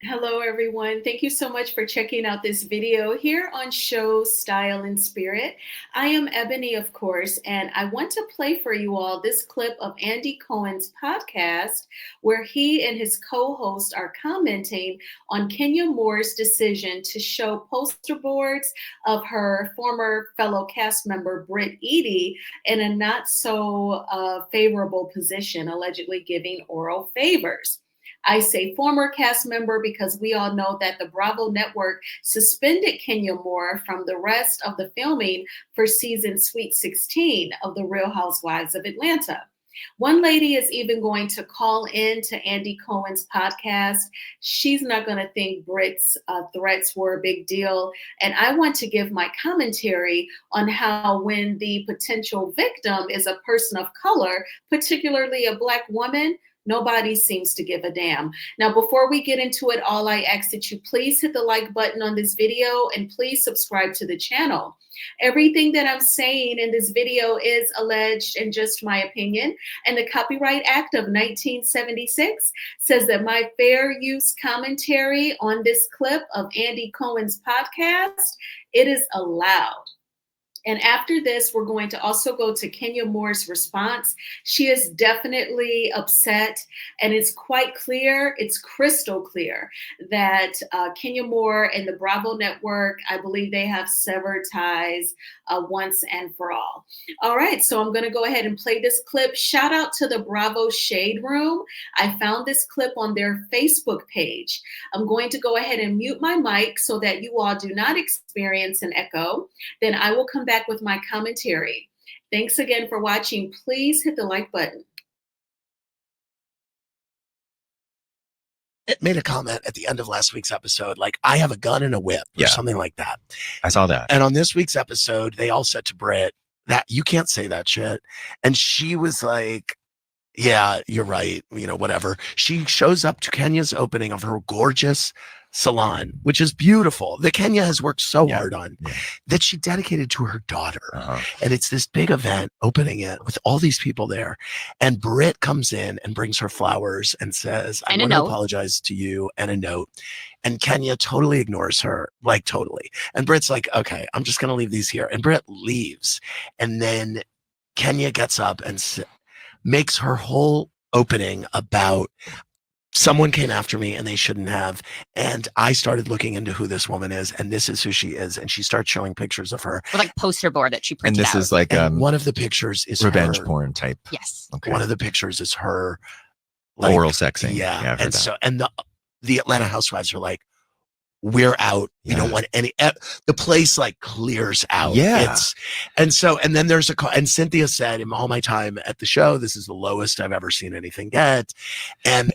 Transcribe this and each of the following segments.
Hello, everyone. Thank you so much for checking out this video here on Show Style and Spirit. I am Ebony, of course, and I want to play for you all this clip of Andy Cohen's podcast where he and his co-host are commenting on Kenya Moore's decision to show poster boards of her former fellow cast member, Britt Eady, in a not so favorable position, allegedly giving oral favors. I say former cast member because we all know that the Bravo Network suspended Kenya Moore from the rest of the filming for season Sweet 16 of The Real Housewives of Atlanta. One lady is even going to call in to Andy Cohen's podcast. She's not going to think Britt's threats were a big deal. And I want to give my commentary on how, when the potential victim is a person of color, particularly a Black woman, nobody seems to give a damn. Now, before we get into it all, I ask that you please hit the like button on this video and please subscribe to the channel. Everything that I'm saying in this video is alleged and just my opinion. And the Copyright Act of 1976 says that my fair use commentary on this clip of Andy Cohen's podcast, it is allowed. And after this, we're going to also go to Kenya Moore's response. She is definitely upset, and it's quite clear, it's crystal clear, that Kenya Moore and the Bravo Network, I believe they have severed ties once and for all. All right, so I'm going to go ahead and play this clip. Shout out to the Bravo Shade Room. I found this clip on their Facebook page. I'm going to go ahead and mute my mic so that you all do not experience an echo. Then I will come back with my commentary. Thanks again for watching. Please hit the like button. It made a comment at the end of last week's episode, like, I have a gun and a whip or something like that. I saw that. And on this week's episode, they all said to Britt that you can't say that shit. And she was like, yeah, you're right. You know, whatever. She shows up to Kenya's opening of her gorgeous salon, which is beautiful, that Kenya has worked so hard on, that she dedicated to her daughter. And it's this big event, opening it with all these people there. And Britt comes in and brings her flowers and says, I want to apologize to you, and a note. And Kenya totally ignores her, like totally. And Britt's like, okay, I'm just going to leave these here. And Britt leaves. And then Kenya gets up and makes her whole opening about someone came after me and they shouldn't have. And I started looking into who this woman is, and this is who she is. And she starts showing pictures of her. Or like poster board that she printed out. And this is like one of the pictures is revenge her. Porn type. Yes. Okay. One of the pictures is her like, oral sexing. Yeah. And so, and the Atlanta housewives are like, we're out. We don't want any, the place like clears out. And then there's and Cynthia said, in all my time at the show, this is the lowest I've ever seen anything get. And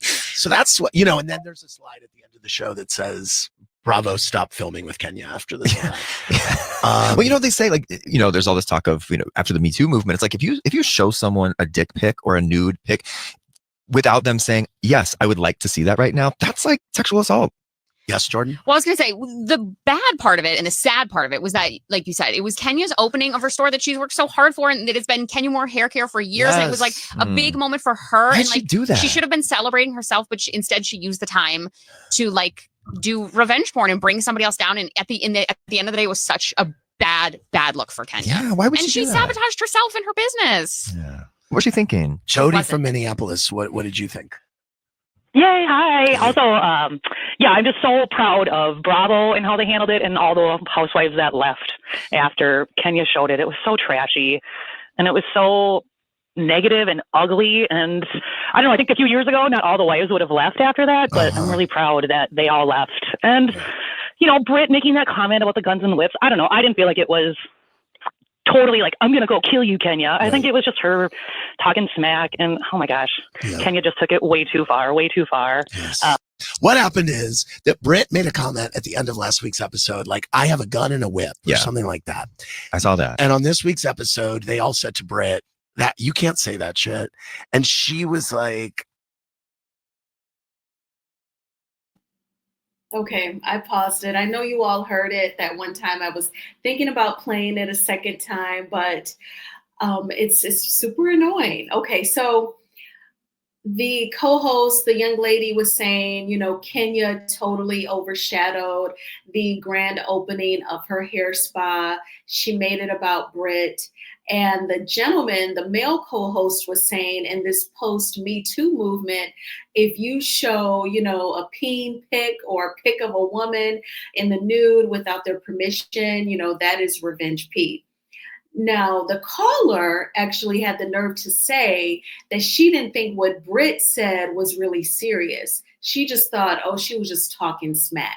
so that's what, and then there's a slide at the end of the show that says, Bravo, stop filming with Kenya after this. Well, they say, like, there's all this talk of, after the Me Too movement, it's like, if you show someone a dick pic or a nude pic without them saying, yes, I would like to see that right now, that's like sexual assault. Yes, Jordan? Well, I was going to say, the bad part of it and the sad part of it was that, like you said, it was Kenya's opening of her store that she's worked so hard for, and that it's been Kenya Moore hair care for years. And it was like a big moment for her. Why and did like she do that? She should have been celebrating herself, but instead she used the time to like do revenge porn and bring somebody else down. And at the end of the day, it was such a bad look for Kenya. Yeah, why would she do that? sabotaged herself and her business. Yeah. What was she thinking? Jody from Minneapolis, what did you think? Yay, hi. Also, I'm just so proud of Bravo and how they handled it, and all the housewives that left after Kenya showed it. It was so trashy, and it was so negative and ugly. And I don't know, I think a few years ago, not all the wives would have left after that, but I'm really proud that they all left. And, Britt making that comment about the guns and the whips, I don't know. I didn't feel like it was totally like, I'm going to go kill you, Kenya. I think it was just her talking smack, and oh my gosh, Kenya just took it way too far. Yes. What happened is that Britt made a comment at the end of last week's episode, like, I have a gun and a whip or something like that. I saw that. And on this week's episode, they all said to Britt that you can't say that shit. And she was like, Okay, I paused it. I know you all heard it that one time. I was thinking about playing it a second time, but it's super annoying. Okay, so the co-host, the young lady, was saying, Kenya totally overshadowed the grand opening of her hair spa. She made it about Brit. And the gentleman, the male co-host, was saying in this post Me Too movement, if you show, a peen pic or a pic of a woman in the nude without their permission, that is revenge Pete. Now, the caller actually had the nerve to say that she didn't think what Britt said was really serious. She just thought, oh, she was just talking smack.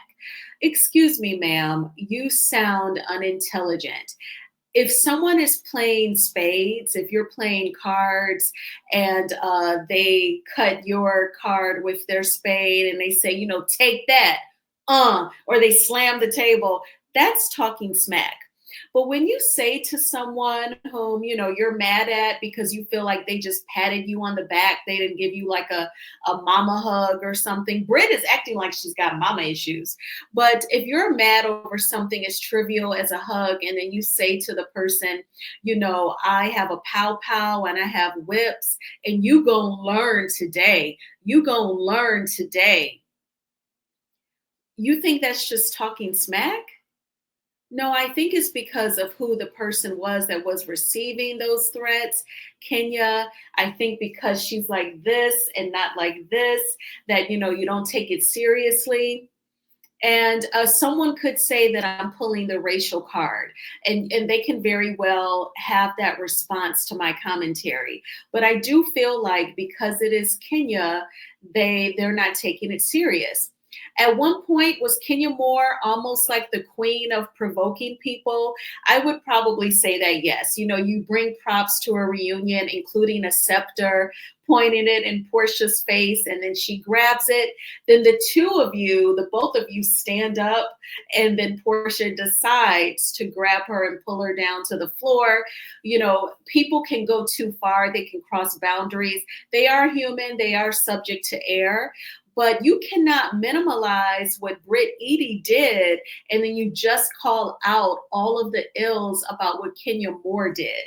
Excuse me, ma'am, you sound unintelligent. If someone is playing spades, if you're playing cards and they cut your card with their spade and they say, take that, or they slam the table, that's talking smack. But when you say to someone whom, you're mad at because you feel like they just patted you on the back, they didn't give you like a mama hug or something. Britt is acting like she's got mama issues. But if you're mad over something as trivial as a hug, and then you say to the person, I have a pow pow and I have whips, and you gonna learn today. You gonna learn today. You think that's just talking smack? No, I think it's because of who the person was that was receiving those threats. Kenya, I think because she's like this and not like this, that, you don't take it seriously. And someone could say that I'm pulling the racial card, and they can very well have that response to my commentary. But I do feel like because it is Kenya, they're not taking it serious. At one point, was Kenya Moore almost like the queen of provoking people? I would probably say that yes. You bring props to a reunion, including a scepter, pointing it in Portia's face, and then she grabs it. Then the both of you stand up, and then Portia decides to grab her and pull her down to the floor. People can go too far. They can cross boundaries. They are human. They are subject to error. But you cannot minimize what Britt Eady did, and then you just call out all of the ills about what Kenya Moore did.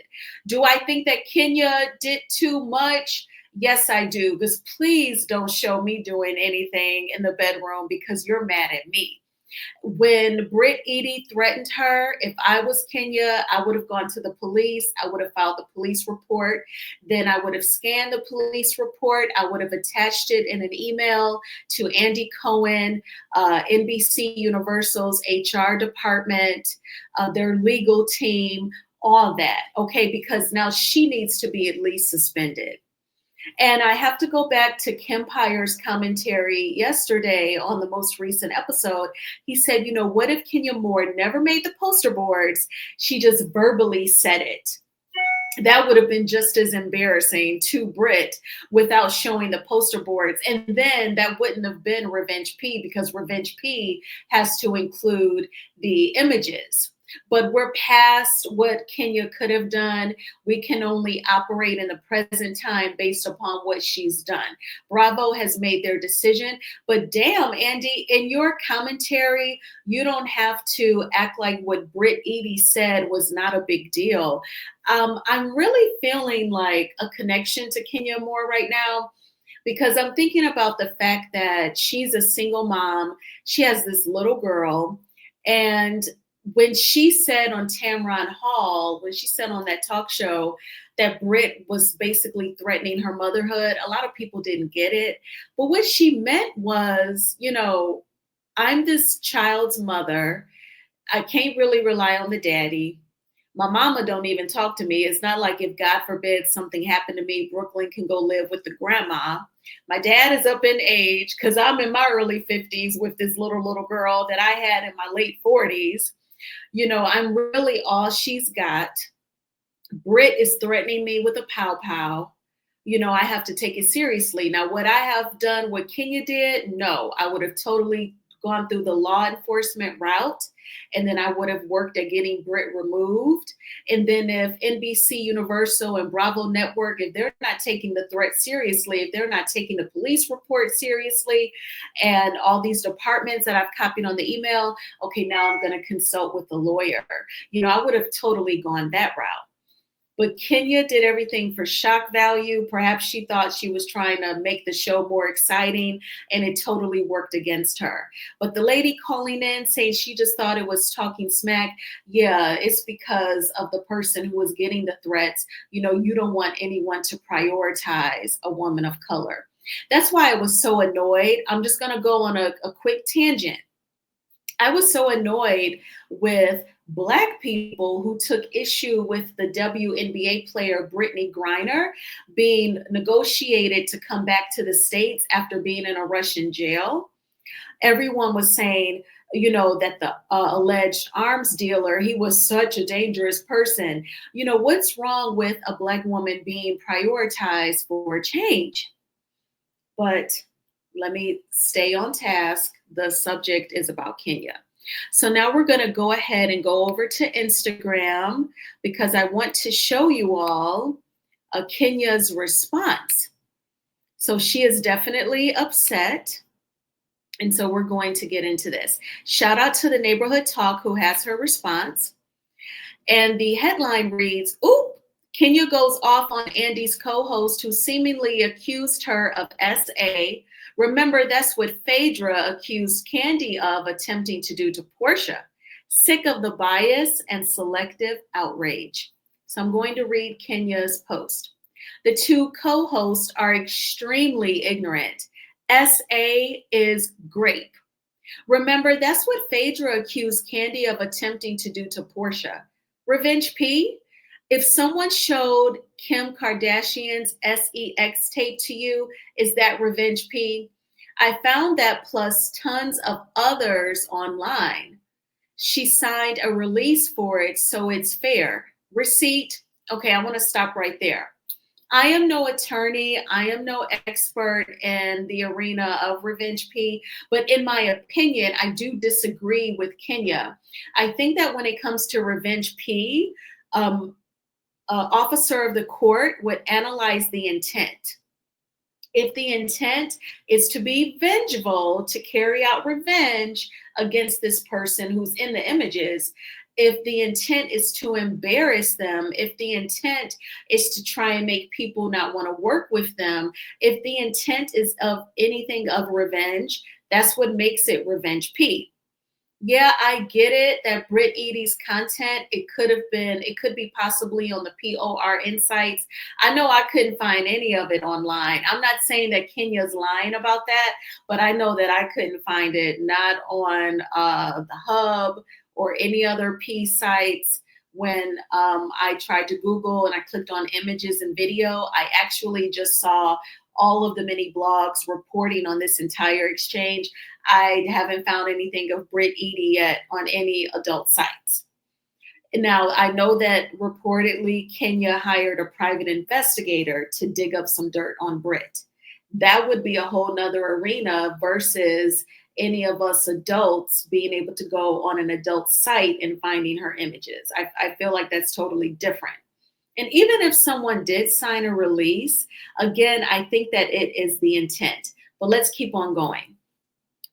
Do I think that Kenya did too much? Yes, I do. Because please don't show me doing anything in the bedroom because you're mad at me. When Britt Eady threatened her, if I was Kenya, I would have gone to the police. I would have filed the police report. Then I would have scanned the police report. I would have attached it in an email to Andy Cohen, NBC Universal's HR department, their legal team, all that. Okay, because now she needs to be at least suspended. And I have to go back to Kempire's commentary yesterday on the most recent episode. He said, what if Kenya Moore never made the poster boards? She just verbally said it. That would have been just as embarrassing to Britt without showing the poster boards. And then that wouldn't have been Revenge P, because Revenge P has to include the images. But we're past what Kenya could have done. We can only operate in the present time based upon what she's done. Bravo has made their decision. But damn, Andy, in your commentary, you don't have to act like what Britt Eady said was not a big deal. I'm really feeling like a connection to Kenya Moore right now, because I'm thinking about the fact that she's a single mom. She has this little girl. And when she said on Tamron Hall, when she said on that talk show that Britt was basically threatening her motherhood, a lot of people didn't get it. But what she meant was, I'm this child's mother. I can't really rely on the daddy. My mama don't even talk to me. It's not like if God forbid something happened to me, Brooklyn can go live with the grandma. My dad is up in age because I'm in my early 50s with this little girl that I had in my late 40s. I'm really all she's got. Britt is threatening me with a pow pow. I have to take it seriously. Now, would I have done what Kenya did? No, I would have totally gone through the law enforcement route, and then I would have worked at getting Britt removed. And then if NBC Universal and Bravo Network, if they're not taking the threat seriously, if they're not taking the police report seriously, and all these departments that I've copied on the email, okay, now I'm going to consult with the lawyer. I would have totally gone that route. But Kenya did everything for shock value. Perhaps she thought she was trying to make the show more exciting, and it totally worked against her. But the lady calling in saying she just thought it was talking smack, yeah, it's because of the person who was getting the threats. You know, you don't want anyone to prioritize a woman of color. That's why I was so annoyed. I'm just going to go on a quick tangent. I was so annoyed with Black people who took issue with the WNBA player Brittany Griner being negotiated to come back to the States after being in a Russian jail. Everyone was saying, you know, that the alleged arms dealer, he was such a dangerous person. You know, what's wrong with a Black woman being prioritized for change? But let me stay on task. The subject is about Kenya. So now we're going to go ahead and go over to Instagram because I want to show you all Kenya's response. So she is definitely upset. And so we're going to get into this. Shout out to the Neighborhood Talk who has her response. And the headline reads, "Oop, Kenya goes off on Andy's co-host who seemingly accused her of SA. Remember, that's what Phaedra accused Candy of attempting to do to Portia. Sick of the bias and selective outrage." So I'm going to read Kenya's post. "The two co-hosts are extremely ignorant. SA is grape. Remember, that's what Phaedra accused Candy of attempting to do to Portia. Revenge P? If someone showed Kim Kardashian's sex tape to you, is that Revenge P? I found that plus tons of others online. She signed a release for it, so it's fair. Receipt?" Okay, I want to stop right there. I am no attorney. I am no expert in the arena of Revenge P, but in my opinion, I do disagree with Kenya. I think that when it comes to Revenge P, officer of the court would analyze the intent. If the intent is to be vengeful, to carry out revenge against this person who's in the images, if the intent is to embarrass them, if the intent is to try and make people not want to work with them, if the intent is of anything of revenge, that's what makes it Revenge P. Yeah, I get it that Brit Edie's content, it could be possibly on the POR Insights. I know I couldn't find any of it online. I'm not saying that Kenya's lying about that, but I know that I couldn't find it, not on the Hub or any other P sites. When I tried to Google and I clicked on images and video, I actually just saw all of the many blogs reporting on this entire exchange. I haven't found anything of Brit Edie yet on any adult sites. Now, I know that reportedly Kenya hired a private investigator to dig up some dirt on Brit. That would be a whole nother arena versus any of us adults being able to go on an adult site and finding her images. I feel like that's totally different. And even if someone did sign a release, again, I think that it is the intent. But let's keep on going.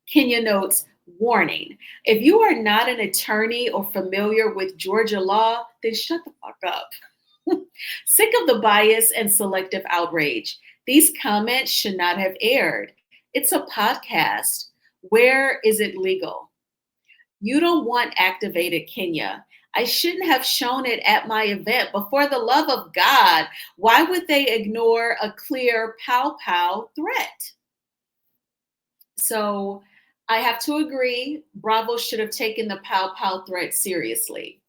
Kenya notes, warning, if you are not an attorney or familiar with Georgia law, then shut the fuck up. Sick of the bias and selective outrage. These comments should not have aired. It's a podcast. Where is it legal? You don't want activated Kenya. I shouldn't have shown it at my event, but for the love of God, why would they ignore a clear pow pow threat? So I have to agree, Bravo should have taken the pow pow threat seriously.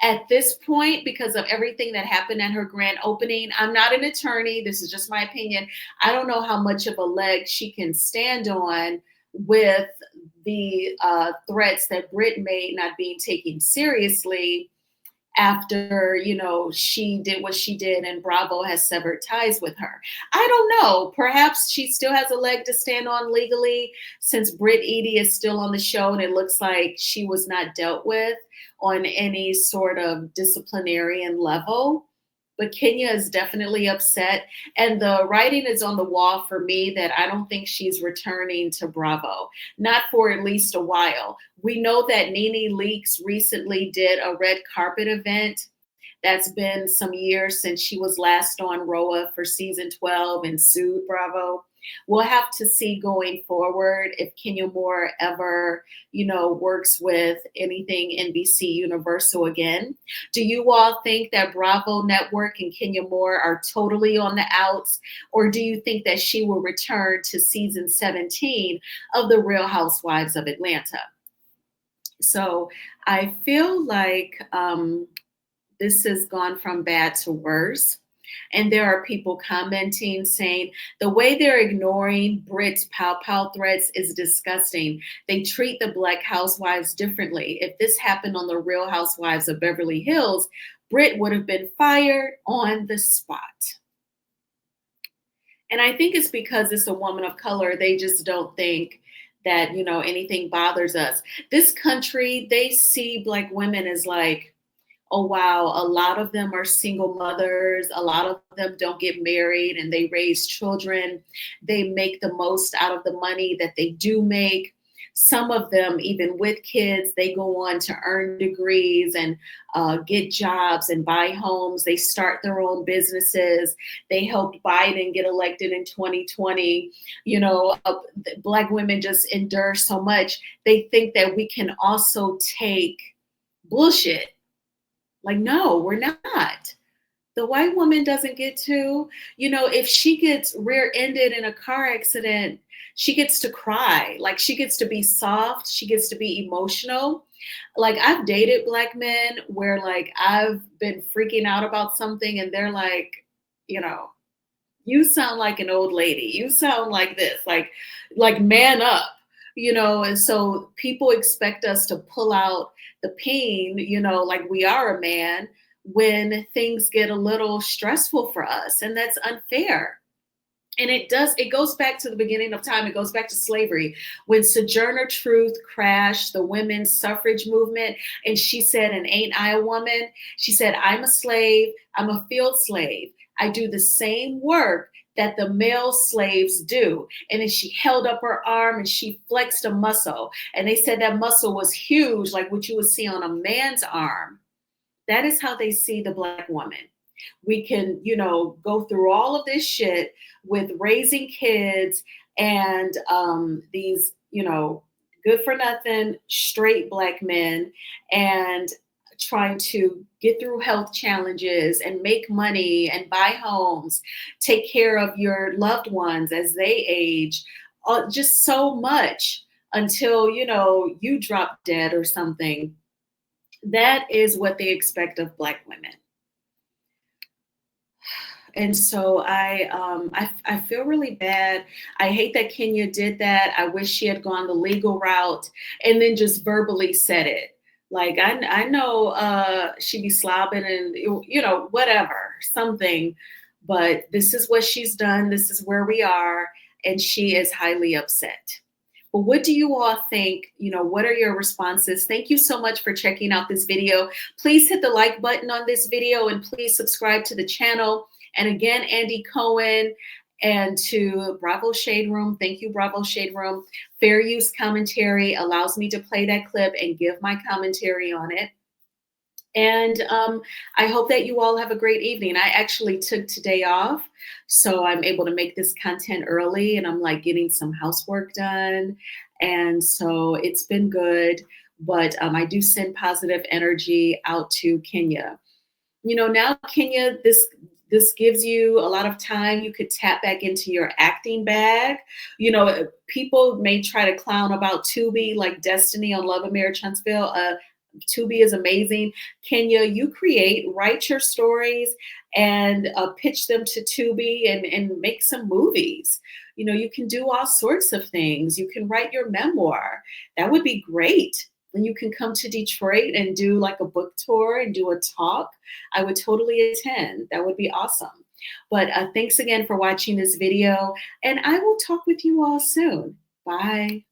At this point, because of everything that happened at her grand opening, I'm not an attorney. This is just my opinion. I don't know how much of a leg she can stand on with the threats that Brit made not being taken seriously after, you know, she did what she did and Bravo has severed ties with her. I don't know. Perhaps she still has a leg to stand on legally since Brit Edie is still on the show and it looks like she was not dealt with on any sort of disciplinarian level. But Kenya is definitely upset. And the writing is on the wall for me that I don't think she's returning to Bravo, not for at least a while. We know that Nene Leakes recently did a red carpet event That's been some years since she was last on Roa for season 12 and sued Bravo. We'll have to see going forward if Kenya Moore ever, works with anything NBC Universal again. Do you all think that Bravo Network and Kenya Moore are totally on the outs, or do you think that she will return to season 17 of The Real Housewives of Atlanta? So I feel like this has gone from bad to worse. And there are people commenting saying the way they're ignoring Brit's pow pow threats is disgusting. They treat the Black housewives differently. If this happened on the Real Housewives of Beverly Hills, Brit would have been fired on the spot. And I think it's because it's a woman of color. They just don't think that, anything bothers us. This country, they see Black women as like, oh, wow, a lot of them are single mothers. A lot of them don't get married and they raise children. They make the most out of the money that they do make. Some of them, even with kids, they go on to earn degrees and get jobs and buy homes. They start their own businesses. They helped Biden get elected in 2020. Black women just endure so much. They think that we can also take bullshit. Like, no, we're not. The white woman doesn't get to, if she gets rear-ended in a car accident, she gets to cry. Like, she gets to be soft. She gets to be emotional. Like, I've dated Black men where, like, I've been freaking out about something and they're like, you sound like an old lady. You sound like this, like man up, and so people expect us to pull out the pain, like we are a man when things get a little stressful for us. And that's unfair. And it goes back to the beginning of time. It goes back to slavery. When Sojourner Truth crashed the women's suffrage movement, and she said, and ain't I a woman? She said, I'm a slave. I'm a field slave. I do the same work that the male slaves do. And then she held up her arm and she flexed a muscle. And they said that muscle was huge, like what you would see on a man's arm. That is how they see the Black woman. We can, go through all of this shit with raising kids and these, good for nothing, straight Black men, and trying to get through health challenges and make money and buy homes, take care of your loved ones as they age, just so much until, you drop dead or something. That is what they expect of Black women. And so I feel really bad. I hate that Kenya did that. I wish she had gone the legal route and then just verbally said it. Like, I know she be slobbing and, whatever, something. But this is what she's done. This is where we are. And she is highly upset. But what do you all think? What are your responses? Thank you so much for checking out this video. Please hit the like button on this video and please subscribe to the channel. And again, Andy Cohen, and to Bravo Shade Room. Thank you, Bravo Shade Room. Fair use commentary allows me to play that clip and give my commentary on it. And I hope that you all have a great evening. I actually took today off, so I'm able to make this content early, and I'm like getting some housework done. And so it's been good, but I do send positive energy out to Kenya. Now Kenya, this gives you a lot of time. You could tap back into your acting bag. People may try to clown about Tubi, like Destiny on Love and Marriage Huntsville. Tubi is amazing. Kenya, you write your stories and pitch them to Tubi and make some movies. You can do all sorts of things. You can write your memoir. That would be great. And you can come to Detroit and do like a book tour and do a talk. I would totally attend. That would be awesome. But thanks again for watching this video, and I will talk with you all soon. Bye.